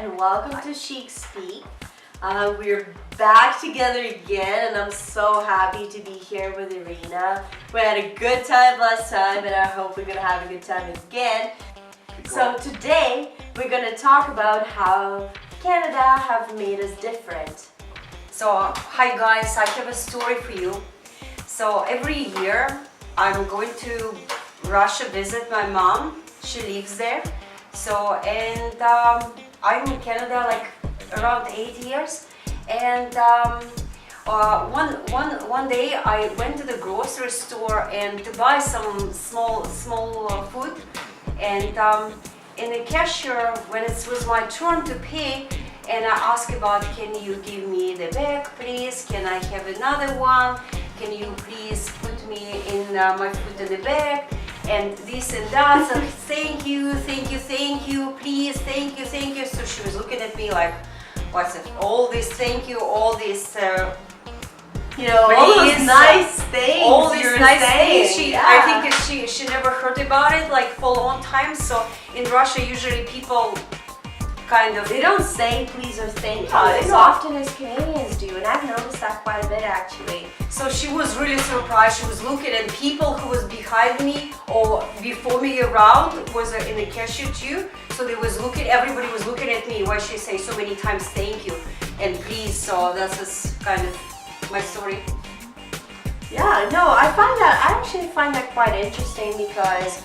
and welcome to CHIC Speak. We're back together again and I'm so happy to be here with Irina. We had a good time last time and I hope we're going to have a good time again. So today we're going to talk about how Canada have made us different. So hi guys, I have a story for you. So every year I'm going to Russia visit my mom. She lives there. So I'm in Canada like around 8 years. And one day I went to the grocery store and to buy some small food. And in the cashier, when it was my turn to pay, and I asked about, can you give me the bag, please? Can I have another one? Can you please put me in my food in the bag? And this and that. So thank you, please, thank you. So she was looking at me like, what's it? All this thank you, all this. All those nice things. All these nice things. I think she never heard about it like for a long time. So in Russia, usually people they don't say please or thank you as often as Canadians do, and I've noticed that quite a bit actually. So she was really surprised. She was looking at people who was behind me or before me around was in the cashier too. So everybody was looking at me. Why she say so many times thank you and please. So that's just kind of my story. Yeah, no, I actually find that quite interesting because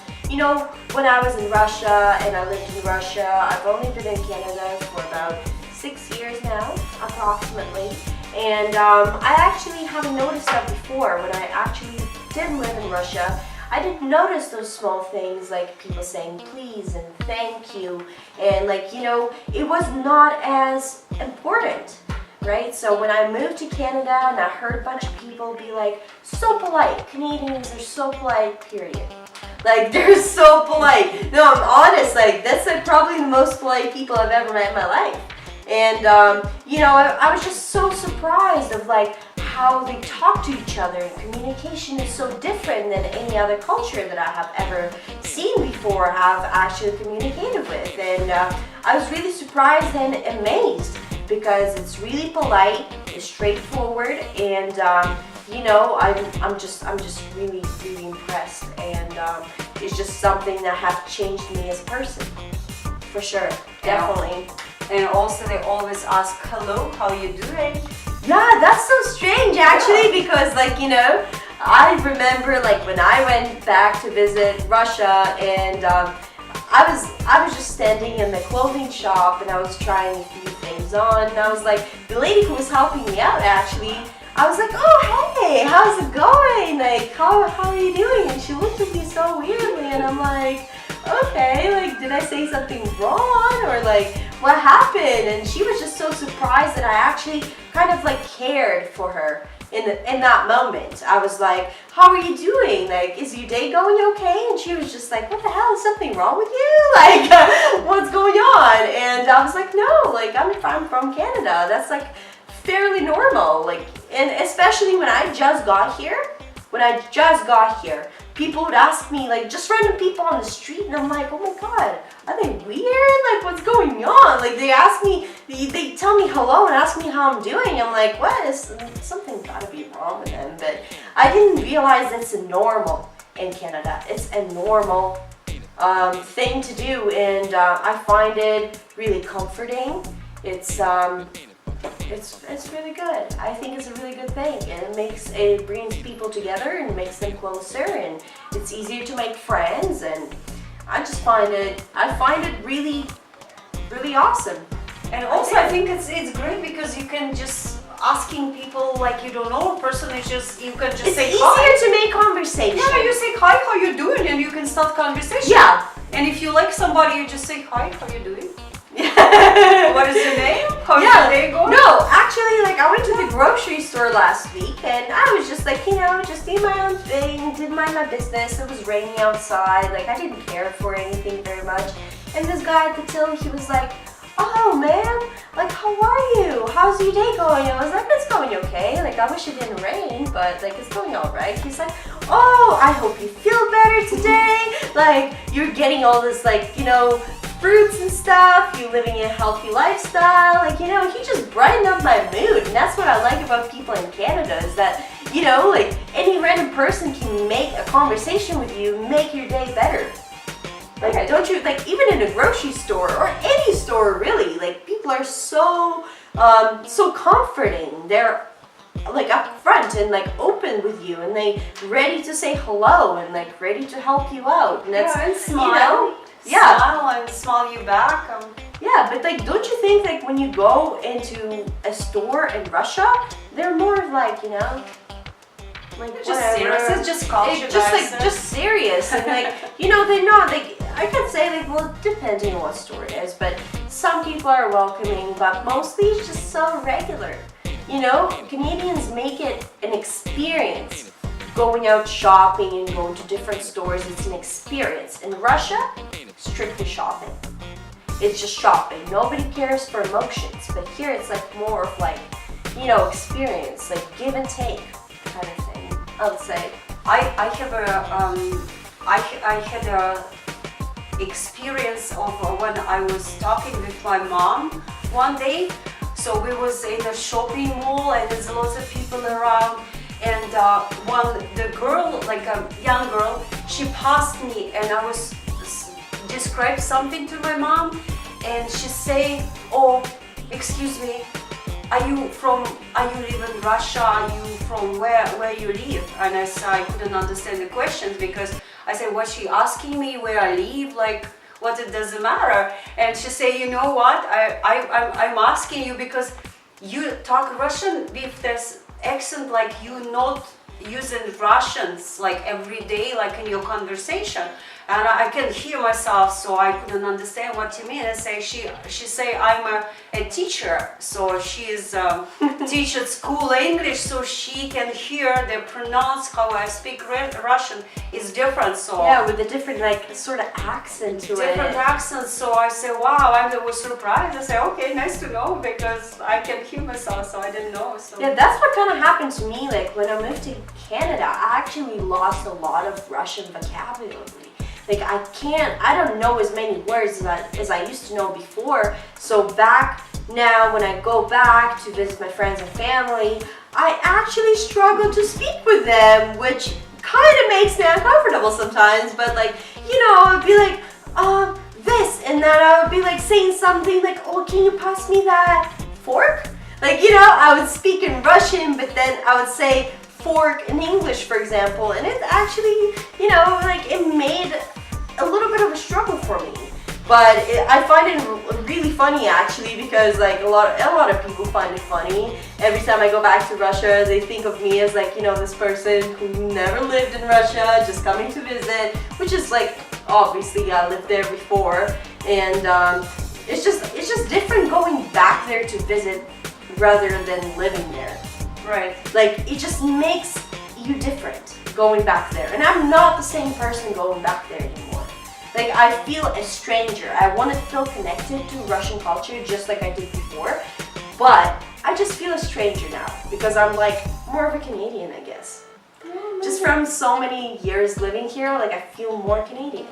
when I was in Russia and I lived in Russia, I've only been in Canada for about 6 years now, approximately. And I actually haven't noticed that before. When I actually did live in Russia, I didn't notice those small things like people saying please and thank you. And it was not as important. Right? So when I moved to Canada and I heard a bunch of people be like, so polite, Canadians are so polite, period. Like, they're so polite. No, I'm honest, that's probably the most polite people I've ever met in my life. And, I was just so surprised of how they talk to each other. Communication is so different than any other culture that I have ever seen before, have actually communicated with. And I was really surprised and amazed because it's really polite, it's straightforward, and I'm just really impressed, and it's just something that has changed me as a person, for sure, definitely. And also they always ask, hello, how you doing? Yeah, that's so strange actually, because I remember when I went back to visit Russia, and I was just standing in the clothing shop and I was trying a few things on, and I was like, the lady who was helping me out actually, I was like, oh hey, how's it going? How are you doing? And she looked at me so weirdly, and I'm like, okay, did I say something wrong, or what happened? And she was just so surprised that I actually kind of cared for her in that moment. I was like, how are you doing? Is your day going okay? And she was just like, what the hell, is something wrong with you? What's going on? And I was like, no, I'm from Canada. That's fairly normal. And especially when I just got here, people would ask me, just random people on the street, and I'm like, oh my god, are they weird? What's going on? They ask me, they tell me hello and ask me how I'm doing. I'm like, what? Something gotta be wrong with them. But I didn't realize it's a normal in Canada. It's a normal thing to do, and I find it really comforting. It's really good. I think it's a really good thing, and it brings people together and makes them closer, and it's easier to make friends, and I find it really, really awesome. And also I think it's great because you can just asking people you don't know a person, you can just say hi. It's easier to make conversation. Yeah, you say hi, how you doing, and you can start conversation. Yeah. And if you like somebody, you just say hi, how you doing? What is your name? How's your day going? No, actually, I went to the grocery store last week, and I was just just doing my own thing, did mind my business. It was raining outside, I didn't care for anything very much. And this guy at the till, he was like, oh ma'am, how are you? How's your day going? I was like, it's going okay. I wish it didn't rain, but it's going all right. He's like, oh, I hope you feel better today. You're getting all this fruits and stuff, you living a healthy lifestyle, like, you know, he just brightened up my mood. And that's what I like about people in Canada is that, you know, like any random person can make a conversation with you, make your day better. Like, don't you, like, even in a grocery store or any store really, like, people are so comforting. They're like upfront and like open with you, and they ready to say hello and like ready to help you out. And that's, and smile. You know, Smile and smile you back. Yeah, but like, don't you think like when you go into a store in Russia, they're more of like, you know, like Just serious. It's just culture, just serious, and like, you know, they're not like, I can say like, well, depending on what store it is, but some people are welcoming, but mostly it's just so regular. You know, Canadians make it an experience. Going out shopping and going to different stores, it's an experience. In Russia, strictly shopping. It's just shopping. Nobody cares for emotions, but here it's like more of like, you know, experience, like give and take kind of thing, I would say. I had a experience of when I was talking with my mom one day. So we was in a shopping mall and there's lots of people around, and the girl, like a young girl, she passed me and I was describe something to my mom, and she say, "Oh, excuse me, are you live in Russia? Are you from where you live?" And I couldn't understand the questions because I said, "Was she asking me where I live? Like, what, it doesn't matter?" And she say, "You know what? I'm asking you because you talk Russian with this accent, like you not using Russians like every day, like in your conversation." And I can hear myself, so I couldn't understand what you mean. And say she say I'm a teacher, so she is teach at school English, so she can hear the pronounce how I speak Russian is different. So yeah, with a different like sort of accent to it. Different accents. So I say, wow, I was surprised. I say, okay, nice to know, because I can hear myself, so I didn't know. So yeah, that's what kind of happened to me. Like when I moved to Canada, I actually lost a lot of Russian vocabulary. Like I don't know as many words as I used to know before. So back now, when I go back to visit my friends and family, I actually struggle to speak with them, which kind of makes me uncomfortable sometimes. But like, you know, I would be like, this, and then I would be like saying something like, "Oh, can you pass me that fork?" Like, you know, I would speak in Russian, but then I would say fork in English, for example, and it actually, you know, like it made a little bit of a struggle for me. But I find it really funny actually, because like a lot of people find it funny. Every time I go back to Russia, they think of me as like, you know, this person who never lived in Russia, just coming to visit, which is like, obviously I lived there before, and it's just different going back there to visit rather than living there. right. Like it just makes you different going back there, and I'm not the same person going back there anymore. Like I feel a stranger. I want to feel connected to Russian culture just like I did before, but I just feel a stranger now because I'm like more of a Canadian, I guess. Just from so many years living here, like I feel more Canadian.